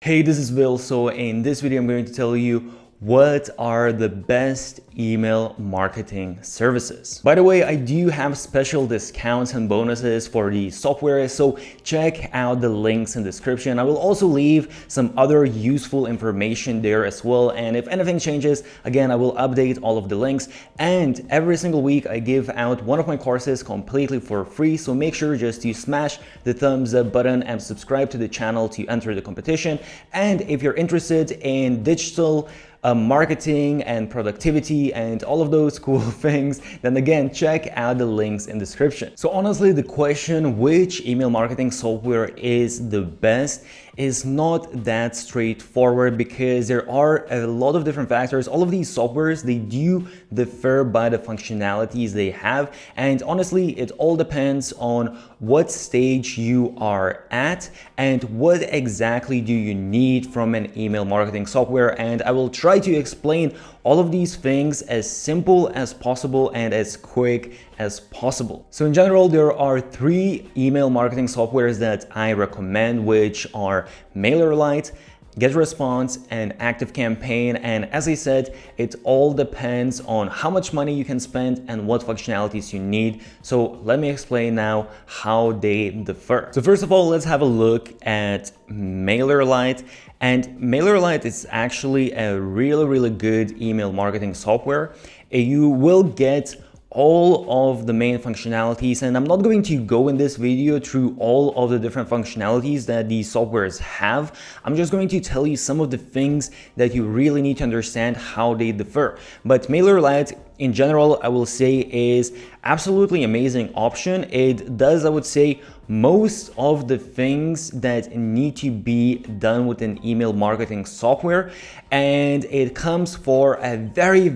Hey, this is Will. So in this video, I'm going to tell you what are the best email marketing services. By the way, I do have special discounts and bonuses for the software, so check out the links in the description. I will also leave some other useful information there as well. And if anything changes, again, I will update all of the links. And every single week, I give out one of my courses completely for free. So make sure just to smash the thumbs up button and subscribe to the channel to enter the competition. And if you're interested in digital marketing and productivity and all of those cool things, then again, check out the links in the description. So honestly, the question which email marketing software is the best is not that straightforward because there are a lot of different factors. All of these softwares, they do differ by the functionalities they have. And honestly, it all depends on what stage you are at and what exactly do you need from an email marketing software. And I will try to explain all of these things as simple as possible and as quick as possible. So in general, there are three email marketing softwares that I recommend, which are Mailerlite, GetResponse, and Activecampaign. And as I said, it all depends on how much money you can spend and what functionalities you need. So let me explain now how they differ. So first of all, let's have a look at Mailerlite. And Mailerlite is actually a really good email marketing software. You will get all of the main functionalities, and I'm not going to go in this video through all of the different functionalities that these softwares have. I'm just going to tell you some of the things that you really need to understand how they differ. But Mailerlite in general, I will say, is absolutely amazing option. It does, I would say, most of the things that need to be done with an email marketing software, and it comes for a very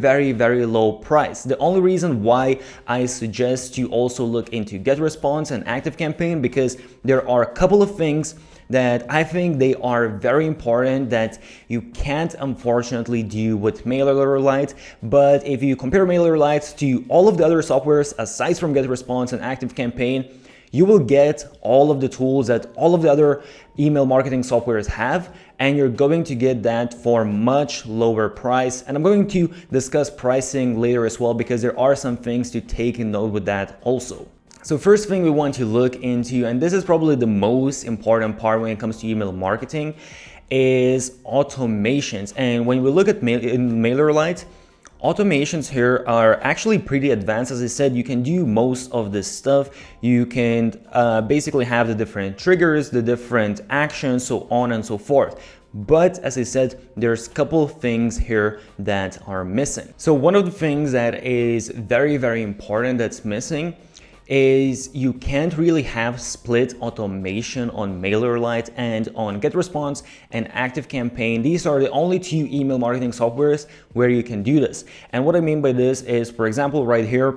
low price. The only reason why I suggest you also look into GetResponse and Activecampaign, because there are a couple of things that I think they are very important that you can't unfortunately do with Mailerlite. But if you compare Mailerlite to all of the other softwares aside from GetResponse and Activecampaign, you will get all of the tools that all of the other email marketing softwares have, and you're going to get that for much lower price. And I'm going to discuss pricing later as well, because there are some things to take in note with that also. So first thing we want to look into, and this is probably the most important part when it comes to email marketing, is automations. And when we look at Mailerlite, automations here are actually pretty advanced. As I said, you can do most of this stuff. You can basically have the different triggers, the different actions, so on and so forth. But as I said, there's a couple of things here that are missing. So one of the things that is very important that's missing is you can't really have split automation on Mailerlite, and on GetResponse and Activecampaign. These are the only two email marketing softwares where you can do this. And what I mean by this is, for example, right here,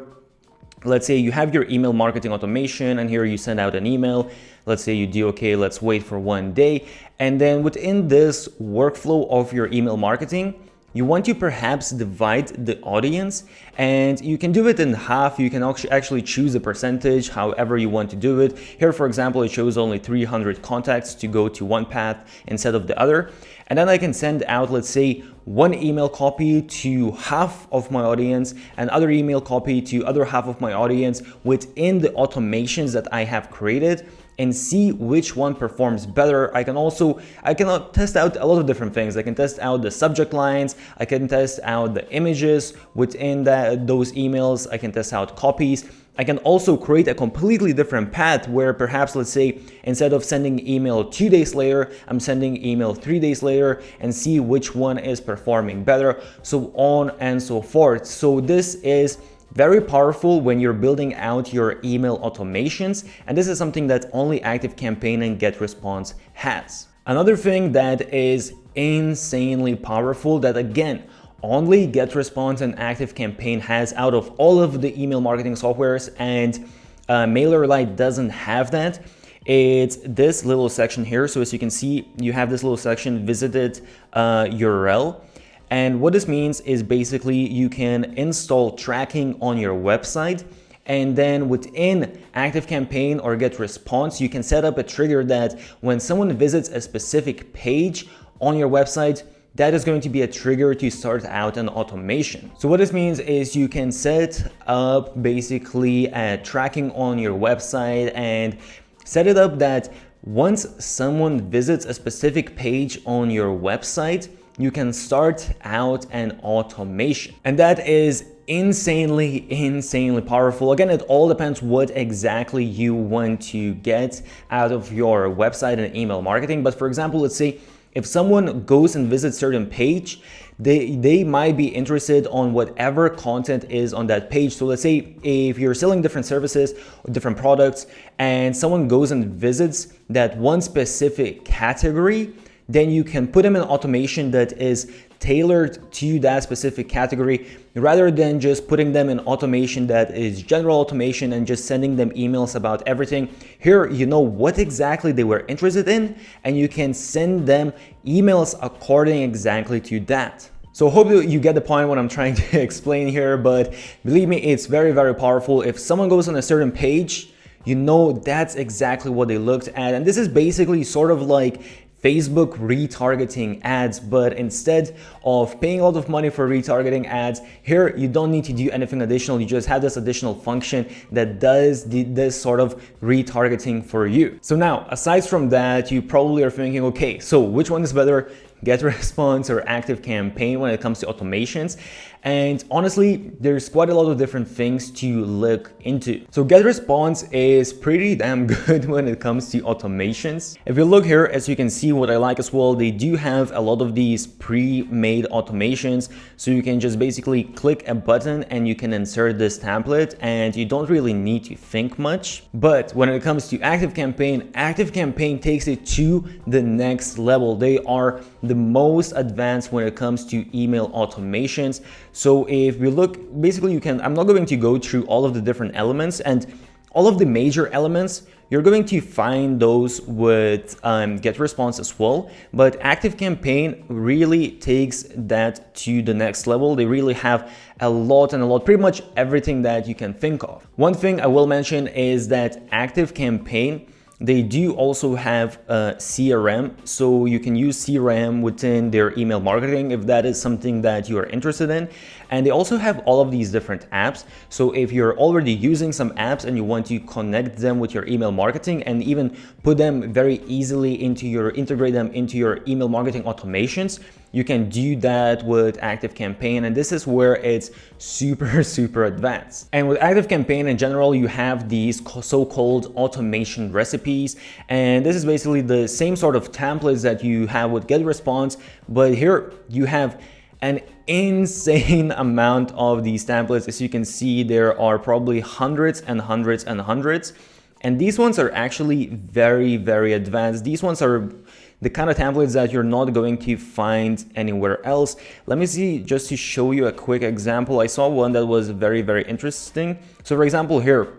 let's say you have your email marketing automation, and here you send out an email. Let's say you do, okay, let's wait for 1 day. And then within this workflow of your email marketing, you want to perhaps divide the audience, and you can do it in half. You can actually choose a percentage, however you want to do it. Here, for example, it shows only 300 contacts to go to one path instead of the other. And then I can send out, let's say, one email copy to half of my audience, and other email copy to other half of my audience within the automations that I have created, and see which one performs better. I can test out a lot of different things. I can test out the subject lines. I can test out the images within those emails. I can test out copies. I can also create a completely different path where perhaps, let's say, instead of sending email 2 days later, I'm sending email 3 days later, and see which one is performing better, so on and so forth. So this is very powerful when you're building out your email automations, and this is something that only Activecampaign and GetResponse has. Another thing that is insanely powerful that, again, only GetResponse and Activecampaign has out of all of the email marketing softwares, and Mailerlite doesn't have that. It's this little section here. So as you can see, you have this little section, visited URL. And what this means is basically you can install tracking on your website, And then within Activecampaign or GetResponse, you can set up a trigger that when someone visits a specific page on your website, that is going to be a trigger to start out an automation. So what this means is you can set up basically a tracking on your website and set it up that once someone visits a specific page on your website, you can start out an automation. And that is insanely powerful. Again, it all depends what exactly you want to get out of your website and email marketing. But for example, let's say if someone goes and visits a certain page, they might be interested on whatever content is on that page. So let's say if you're selling different services or different products and someone goes and visits that one specific category, then you can put them in automation that is tailored to that specific category rather than just putting them in automation that is general automation and just sending them emails about everything. Here, you know what exactly they were interested in, and you can send them emails according exactly to that. So hope you get the point what I'm trying to explain here, but believe me, it's very powerful. If someone goes on a certain page, you know that's exactly what they looked at. And this is basically sort of like Facebook retargeting ads, but instead of paying a lot of money for retargeting ads, here you don't need to do anything additional. You just have this additional function that does this sort of retargeting for you. So now, aside from that, you probably are thinking, okay, so which one is better, GetResponse or Activecampaign when it comes to automations? And honestly, there's quite a lot of different things to look into. So GetResponse is pretty damn good when it comes to automations. If you look here, as you can see, what I like as well, they do have a lot of these pre-made automations. So you can just basically click a button and you can insert this template and you don't really need to think much. But when it comes to Activecampaign takes it to the next level. They are the most advanced when it comes to email automations. So if we look, basically I'm not going to go through all of the different elements, and all of the major elements, you're going to find those with GetResponse as well. But Activecampaign really takes that to the next level. They really have a lot, pretty much everything that you can think of. One thing I will mention is that Activecampaign, they do also have a CRM, so you can use CRM within their email marketing if that is something that you are interested in. And they also have all of these different apps. So if you're already using some apps and you want to connect them with your email marketing and even put them very easily integrate them into your email marketing automations, you can do that with Activecampaign, and this is where it's super advanced. And with Activecampaign in general, you have these so-called automation recipes, and this is basically the same sort of templates that you have with GetResponse, but here you have an insane amount of these templates. As you can see, there are probably hundreds. And these ones are actually very advanced. These ones are the kind of templates that you're not going to find anywhere else. Let me see, just to show you a quick example. I saw one that was very interesting. So for example here,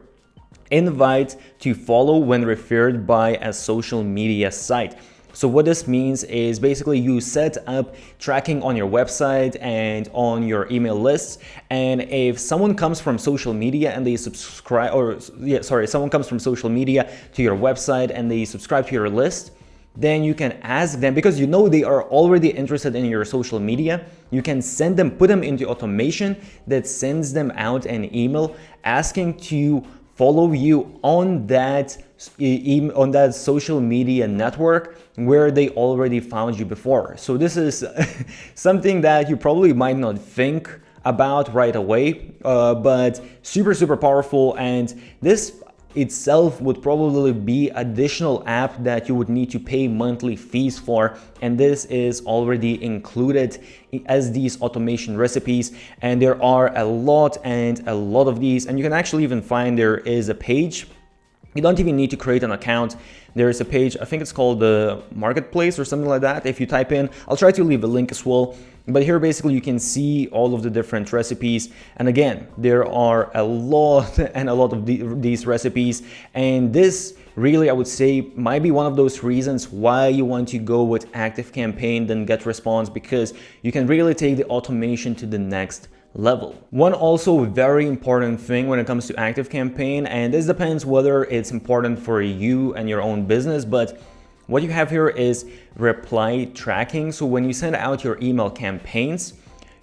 invite to follow when referred by a social media site. So what this means is basically you set up tracking on your website and on your email lists. And if someone comes from social media and they subscribe, someone comes from social media to your website and they subscribe to your list, then you can ask them, because you know they are already interested in your social media, you can send them, put them into automation that sends them out an email asking to follow you on that social media network where they already found you before. So this is something that you probably might not think about right away, but super powerful. And this itself would probably be additional app that you would need to pay monthly fees for, and this is already included as these automation recipes. And there are a lot of these, and you can actually even find there is a page. You don't even need to create an account. There is a page, I think it's called the Marketplace or something like that. If you type in, I'll try to leave a link as well. But here basically you can see all of the different recipes. And again, there are a lot of these recipes. And this really, I would say, might be one of those reasons why you want to go with Activecampaign than GetResponse, because you can really take the automation to the next level. One also very important thing when it comes to Activecampaign, and this depends whether it's important for you and your own business, but what you have here is reply tracking. So when you send out your email campaigns,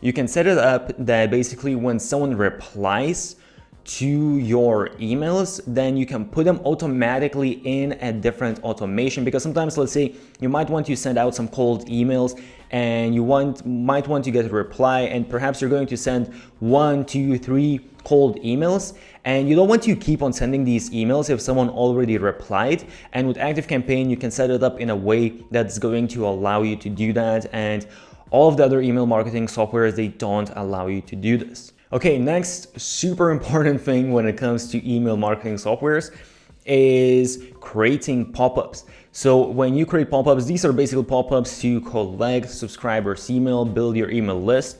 you can set it up that basically when someone replies to your emails, then you can put them automatically in a different automation, because sometimes, let's say you might want to send out some cold emails and you might want to get a reply, and perhaps you're going to send 1, 2, 3 cold emails, and you don't want to keep on sending these emails if someone already replied. And with Activecampaign, you can set it up in a way that's going to allow you to do that, and all of the other email marketing softwares, they don't allow you to do this. Okay, next super important thing when it comes to email marketing softwares is creating pop-ups. So when you create pop-ups, these are basically pop-ups to collect subscribers' email, build your email list.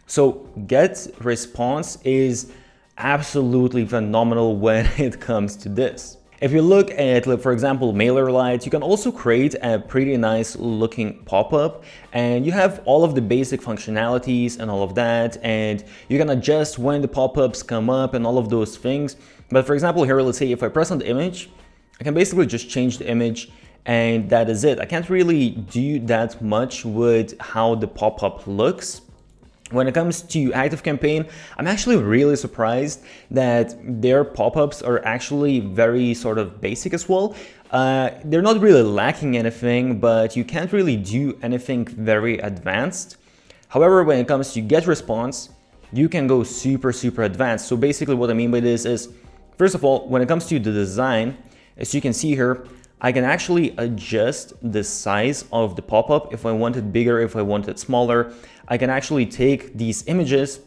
So get response is absolutely phenomenal when it comes to this. If you look at, for example, Mailerlite, you can also create a pretty nice looking pop-up, and you have all of the basic functionalities and all of that, and you can adjust when the pop-ups come up and all of those things. But for example, here, let's say if I press on the image, I can basically just change the image, and that is it. I can't really do that much with how the pop-up looks. When it comes to Activecampaign, I'm actually really surprised that their pop-ups are actually very sort of basic as well. They're not really lacking anything, but you can't really do anything very advanced. However, when it comes to get response, you can go super advanced. So basically what I mean by this is, first of all, when it comes to the design, as you can see here, I can actually adjust the size of the pop-up if I want it bigger, if I want it smaller. I can actually take these images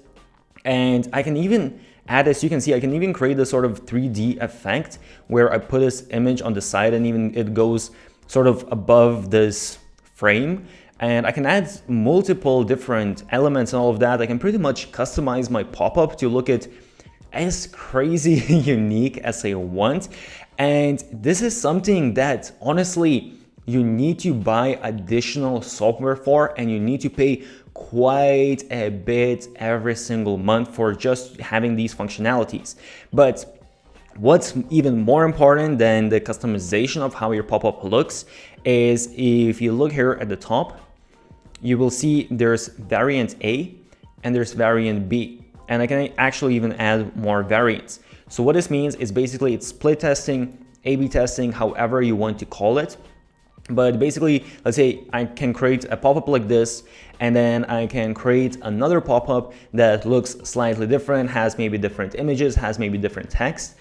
and I can even add, as you can see, I can even create a sort of 3D effect where I put this image on the side and even it goes sort of above this frame. And I can add multiple different elements and all of that. I can pretty much customize my pop-up to look at as crazy unique as I want. And this is something that honestly you need to buy additional software for, and you need to pay quite a bit every single month for just having these functionalities. But what's even more important than the customization of how your pop-up looks is, if you look here at the top, you will see there's variant A and there's variant B. And I can actually even add more variants. So what this means is basically it's split testing, A/B testing, however you want to call it. But basically, let's say I can create a pop-up like this, and then I can create another pop-up that looks slightly different, has maybe different images, has maybe different text.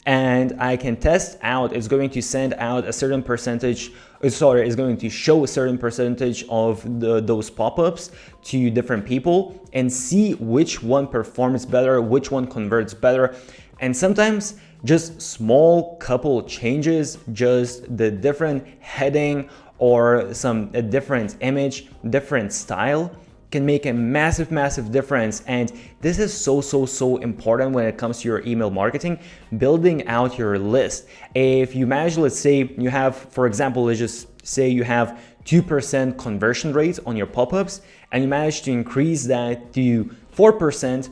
And I can test out, it's going to send out a certain percentage, it's going to show a certain percentage of those pop-ups to different people and see which one performs better, which one converts better. And sometimes just small couple changes, just the different heading or a different image, different style, can make a massive difference. And this is so important when it comes to your email marketing, building out your list. If you manage, let's say you have, for example, let's just say you have 2% conversion rate on your pop-ups, and you manage to increase that to 4%,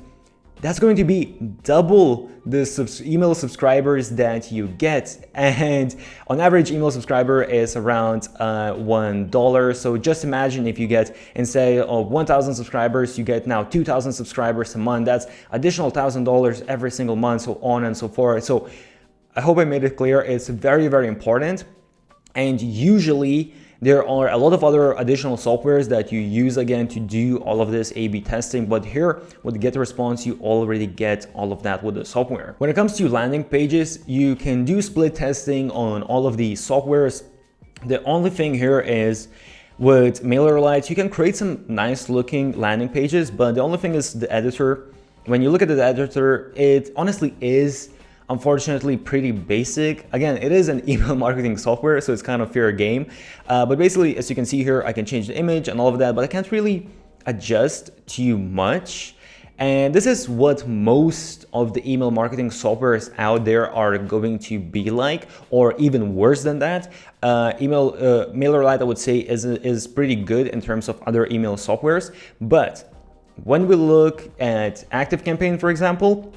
that's going to be double the email subscribers that you get. And on average, email subscriber is around $1. So just imagine if you get, instead of 1,000 subscribers, you get now 2,000 subscribers a month. That's additional $1,000 every single month, so on and so forth. So I hope I made it clear. It's very important. And usually there are a lot of other additional softwares that you use again to do all of this A/B testing, but here with GetResponse, you already get all of that with the software. When it comes to landing pages, you can do split testing on all of these softwares. The only thing here is with Mailerlite, you can create some nice looking landing pages, but the only thing is the editor. When you look at the editor, it honestly is unfortunately pretty basic. Again, it is an email marketing software, so it's kind of fair game. But basically, as you can see here, I can change the image and all of that, but I can't really adjust too much. And this is what most of the email marketing softwares out there are going to be like, or even worse than that. Mailerlite, I would say, is pretty good in terms of other email softwares, but when we look at Activecampaign, for example,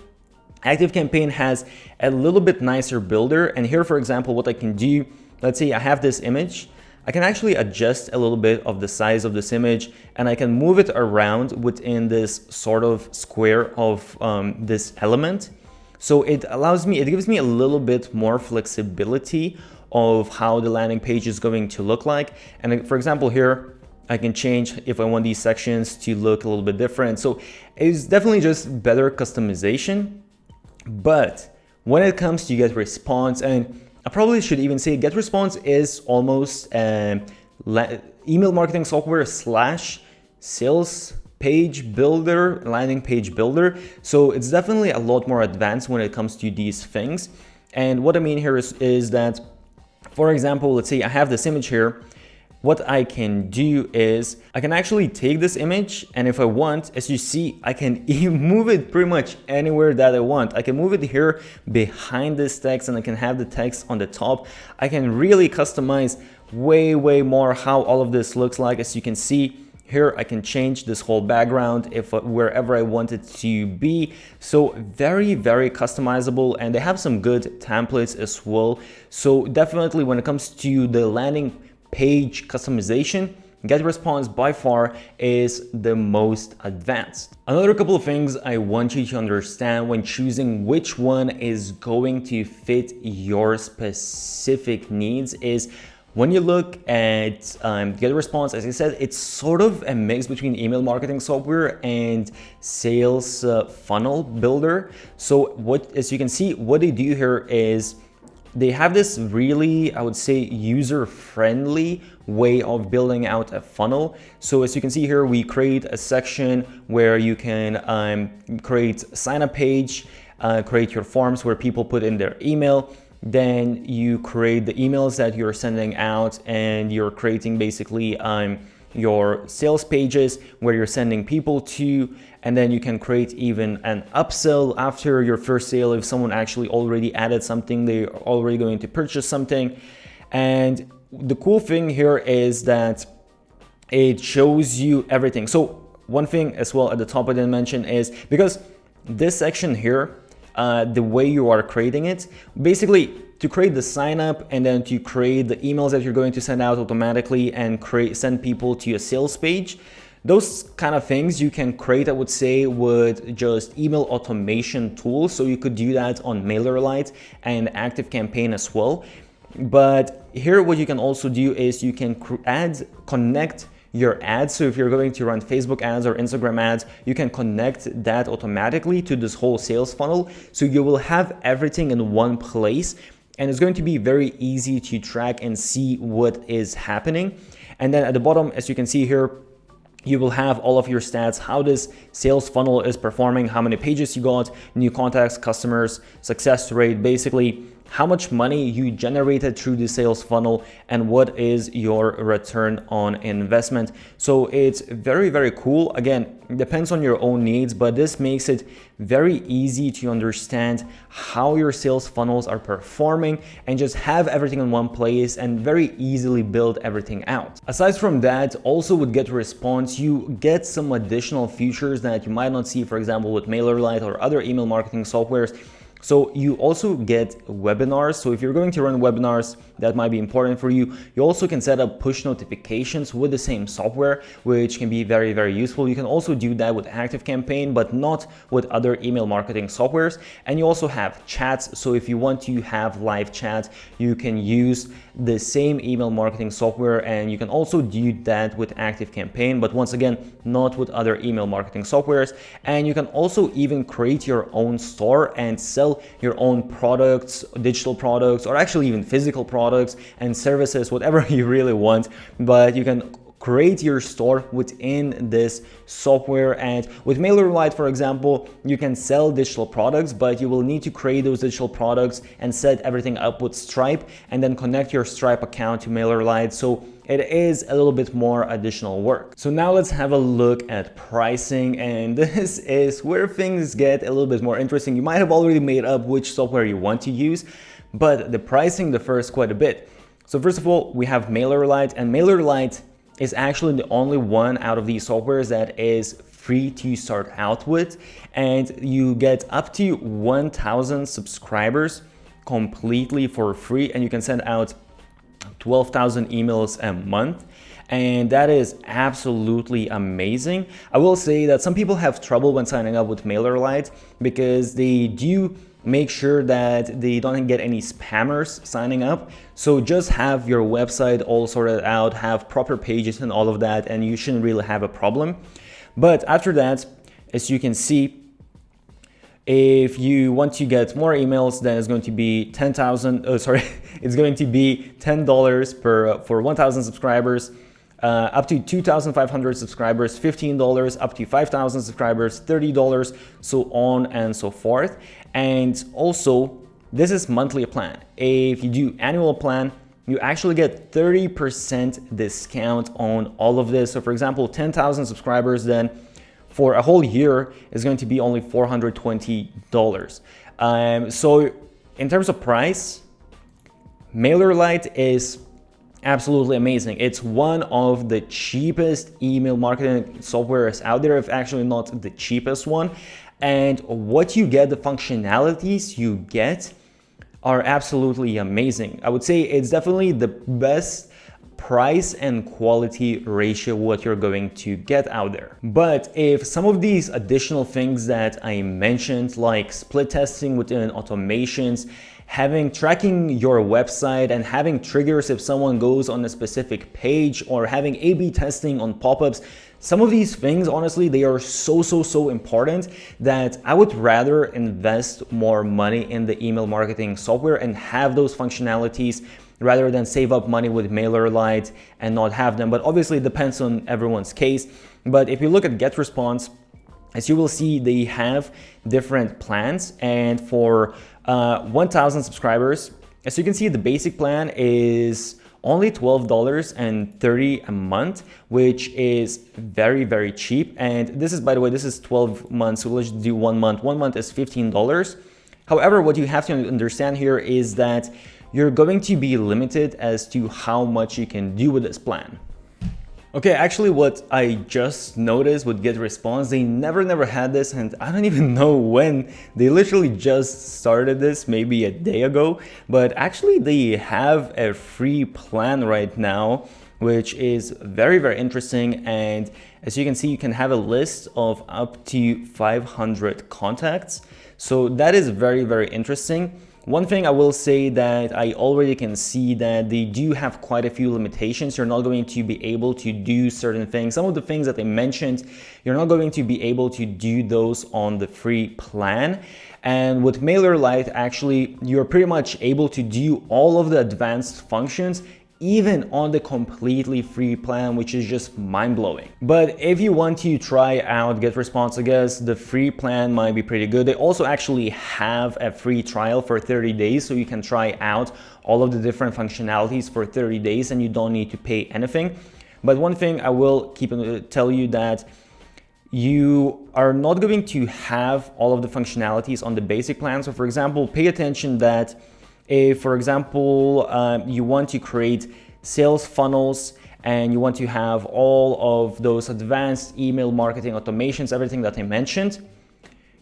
Activecampaign has a little bit nicer builder. And here, for example, what I can do, let's say I have this image, I can actually adjust a little bit of the size of this image, and I can move it around within this sort of square of this element. So it gives me a little bit more flexibility of how the landing page is going to look like. And for example, here, I can change if I want these sections to look a little bit different. So it's definitely just better customization. But when it comes to get response, and I probably should even say get response is almost email marketing software / sales page builder, landing page builder. So it's definitely a lot more advanced when it comes to these things. And what I mean here is that, for example, let's say I have this image here. What I can do is I can actually take this image, and if I want, as you see, I can move it pretty much anywhere that I want. I can move it here behind this text, and I can have the text on the top. I can really customize way more how all of this looks like. As you can see here, I can change this whole background wherever I want it to be. So very customizable, and they have some good templates as well. So definitely when it comes to the landing page customization, GetResponse by far is the most advanced. Another couple of things I want you to understand when choosing which one is going to fit your specific needs is when you look at GetResponse, as I said, it's sort of a mix between email marketing software and sales funnel builder. So as you can see, what they do here is they have this really, I would say, user-friendly way of building out a funnel. So as you can see here, we create a section where you can create a sign-up page, create your forms where people put in their email. Then you create the emails that you're sending out, and you're creating basically your sales pages where you're sending people to, and then you can create even an upsell after your first sale. If someone actually already added something, they're already going to purchase something. And the cool thing here is that it shows you everything. So one thing as well at the top I didn't mention is, because this section here, the way you are creating it, basically to create the sign up and then to create the emails that you're going to send out automatically and send people to a sales page, those kind of things you can create, I would say, with just email automation tools. So you could do that on Mailerlite and Activecampaign as well. But here what you can also do is you can connect your ads. So if you're going to run Facebook ads or Instagram ads, you can connect that automatically to this whole sales funnel. So you will have everything in one place, and it's going to be very easy to track and see what is happening. And then at the bottom, as you can see here, you will have all of your stats, how this sales funnel is performing, how many pages you got, new contacts, customers, success rate, basically how much money you generated through the sales funnel, and what is your return on investment. So it's very cool. Again, it depends on your own needs, but this makes it very easy to understand how your sales funnels are performing and just have everything in one place and very easily build everything out. Aside from that, also with GetResponse, you get some additional features that you might not see, for example, with Mailerlite or other email marketing softwares. So you also get webinars. So if you're going to run webinars, that might be important for you. You also can set up push notifications with the same software, which can be very useful. You can also do that with Activecampaign, but not with other email marketing softwares. And you also have chats. So if you want to have live chat, you can use the same email marketing software, and you can also do that with Activecampaign, but once again, not with other email marketing softwares. And you can also even create your own store and sell your own products, digital products, or actually even physical products and services, whatever you really want. But you can create your store within this software. And with Mailerlite, for example, you can sell digital products, but you will need to create those digital products and set everything up with Stripe, and then connect your Stripe account to Mailerlite. So it is a little bit more additional work. So now let's have a look at pricing, and this is where things get a little bit more interesting. You might have already made up which software you want to use, but the pricing differs quite a bit. So first of all, we have Mailerlite, and Mailerlite is actually the only one out of these softwares that is free to start out with, and you get up to 1,000 subscribers completely for free, and you can send out 12,000 emails a month. And that is absolutely amazing. I will say that some people have trouble when signing up with Mailerlite because they do make sure that they don't get any spammers signing up. So just have your website all sorted out, have proper pages and all of that, and you shouldn't really have a problem. But after that, as you can see, if you want to get more emails, then it's going to be it's going to be $10 for 1,000 subscribers. Up to 2,500 subscribers, $15, up to 5,000 subscribers, $30, so on and so forth. And also, this is monthly plan. If you do annual plan, you actually get 30% discount on all of this. So for example, 10,000 subscribers, then for a whole year is going to be only $420. So in terms of price, Mailerlite is absolutely amazing. It's one of the cheapest email marketing softwares out there, if actually not the cheapest one. And what you get, the functionalities you get are absolutely amazing. I would say it's definitely the best price and quality ratio what you're going to get out there. But if some of these additional things that I mentioned, like split testing within automations, tracking your website and having triggers if someone goes on a specific page, or having A/B testing on pop-ups, some of these things, honestly, they are so important that I would rather invest more money in the email marketing software and have those functionalities rather than save up money with Mailerlite and not have them. But obviously it depends on everyone's case. But if you look at GetResponse, as you will see, they have different plans, and for 1,000 subscribers, as you can see, the basic plan is only $12.30 a month, which is very cheap. And this is, by the way, this is 12 months, so let's do 1 month. 1 month is $15. However, what you have to understand here is that you're going to be limited as to how much you can do with this plan. Okay, actually what I just noticed with GetResponse, they never had this, and I don't even know when. They literally just started this maybe a day ago, but actually they have a free plan right now, which is very interesting. And as you can see, you can have a list of up to 500 contacts. So that is very interesting. One thing I will say that I already can see that they do have quite a few limitations. You're not going to be able to do certain things. Some of the things that they mentioned, you're not going to be able to do those on the free plan. And with Mailerlite, actually, you're pretty much able to do all of the advanced functions even on the completely free plan, which is just mind-blowing. But if you want to try out GetResponse, I guess the free plan might be pretty good. They also actually have a free trial for 30 days, so you can try out all of the different functionalities for 30 days and you don't need to pay anything. But one thing I will tell you that you are not going to have all of the functionalities on the basic plan. So for example, pay attention that if, for example, you want to create sales funnels and you want to have all of those advanced email marketing automations, everything that I mentioned,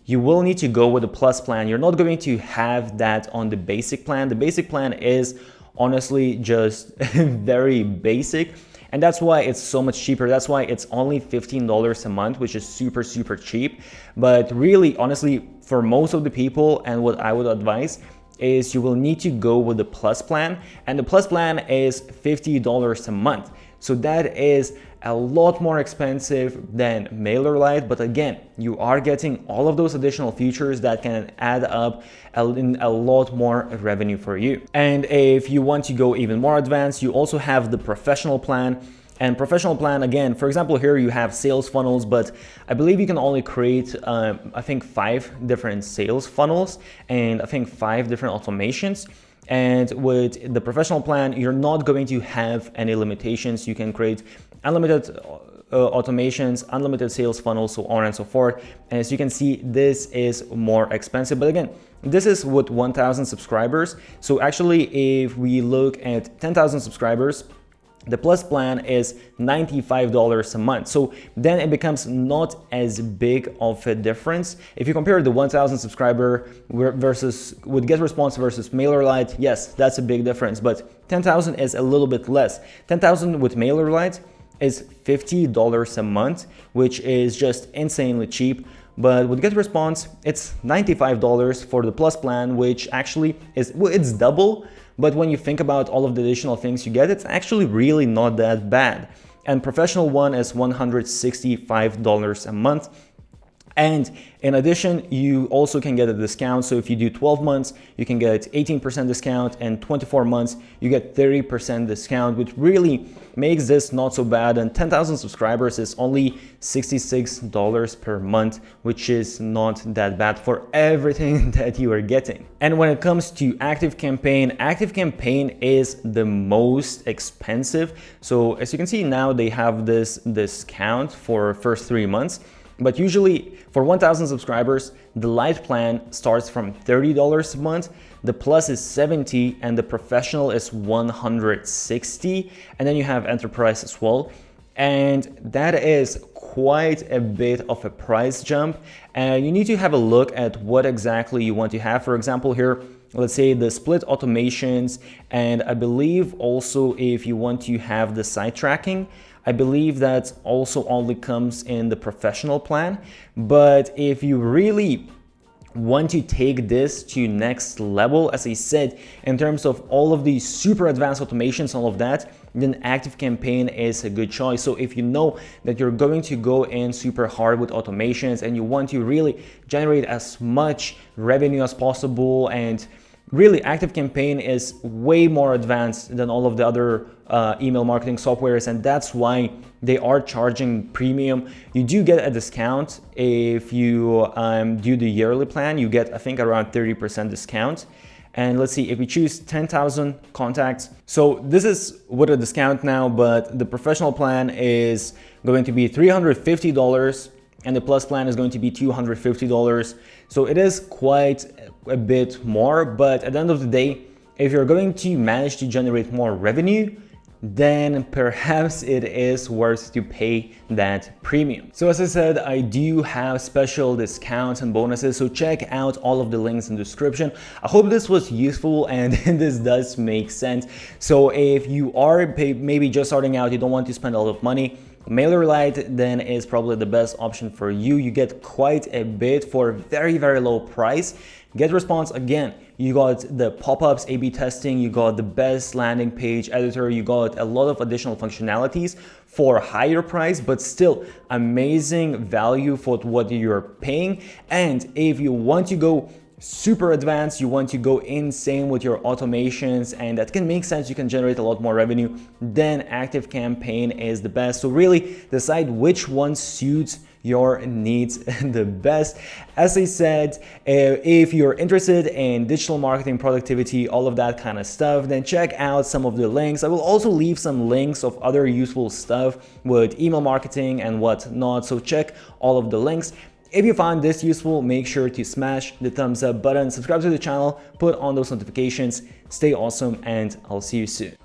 you will need to go with the plus plan. You're not going to have that on the basic plan. The basic plan is honestly just very basic. And that's why it's so much cheaper. That's why it's only $15 a month, which is super cheap. But really, honestly, for most of the people, and what I would advise is you will need to go with the plus plan, and the plus plan is $50 a month. So that is a lot more expensive than Mailerlite, but again, you are getting all of those additional features that can add up in a lot more revenue for you. And if you want to go even more advanced, you also have the professional plan. And professional plan, again, for example, here you have sales funnels, but I believe you can only create, I think 5 different sales funnels and I think 5 different automations. And with the professional plan, you're not going to have any limitations. You can create unlimited automations, unlimited sales funnels, so on and so forth. And as you can see, this is more expensive, but again, this is with 1,000 subscribers. So actually, if we look at 10,000 subscribers, The Plus plan is $95 a month. So then it becomes not as big of a difference. If you compare the 1,000 subscriber versus with GetResponse versus Mailerlite, yes, that's a big difference, but 10,000 is a little bit less. 10,000 with Mailerlite is $50 a month, which is just insanely cheap. But with GetResponse, it's $95 for the Plus plan, which actually is, well, it's double. But when you think about all of the additional things you get, it's actually really not that bad. And professional one is $165 a month. And in addition, you also can get a discount. So if you do 12 months, you can get 18% discount, and 24 months, you get 30% discount, which really makes this not so bad. And 10,000 subscribers is only $66 per month, which is not that bad for everything that you are getting. And when it comes to Activecampaign, Activecampaign is the most expensive. So as you can see now, they have this discount for first 3 months. But usually for 1,000 subscribers, the Lite plan starts from $30 a month, the Plus is $70, and the Professional is $160, and then you have Enterprise as well. And that is quite a bit of a price jump, and you need to have a look at what exactly you want to have. For example, here, let's say the split automations, and I believe also if you want to have the site tracking, I believe that also only comes in the Professional plan. But if you really want to take this to next level, as I said, in terms of all of these super advanced automations, all of that, then Activecampaign is a good choice. So if you know that you're going to go in super hard with automations and you want to really generate as much revenue as possible, and really Activecampaign is way more advanced than all of the other email marketing softwares, and that's why they are charging premium. You do get a discount if you do the yearly plan. You get, I think, around 30% discount. And let's see, if we choose 10,000 contacts, so this is with a discount now, but the Professional plan is going to be $350 and the Plus plan is going to be $250. So it is quite a bit more, but at the end of the day, if you're going to manage to generate more revenue, then perhaps it is worth to pay that premium. So as I said, I do have special discounts and bonuses, so check out all of the links in the description. I hope this was useful and this does make sense. So if you are maybe just starting out, you don't want to spend a lot of money, Mailerlite then is probably the best option for you. You get quite a bit for a very, very low price. GetResponse, again, you got the pop-ups, A/B testing, you got the best landing page editor, you got a lot of additional functionalities for a higher price, but still amazing value for what you're paying. And if you want to go super advanced, you want to go insane with your automations, and that can make sense, you can generate a lot more revenue, then Activecampaign is the best. So really decide which one suits your needs the best. As I said, if you're interested in digital marketing, productivity, all of that kind of stuff, then check out some of the links. I will also leave some links of other useful stuff with email marketing and whatnot, so check all of the links. If you found this useful, make sure to smash the thumbs up button, subscribe to the channel, put on those notifications. Stay awesome, and I'll see you soon.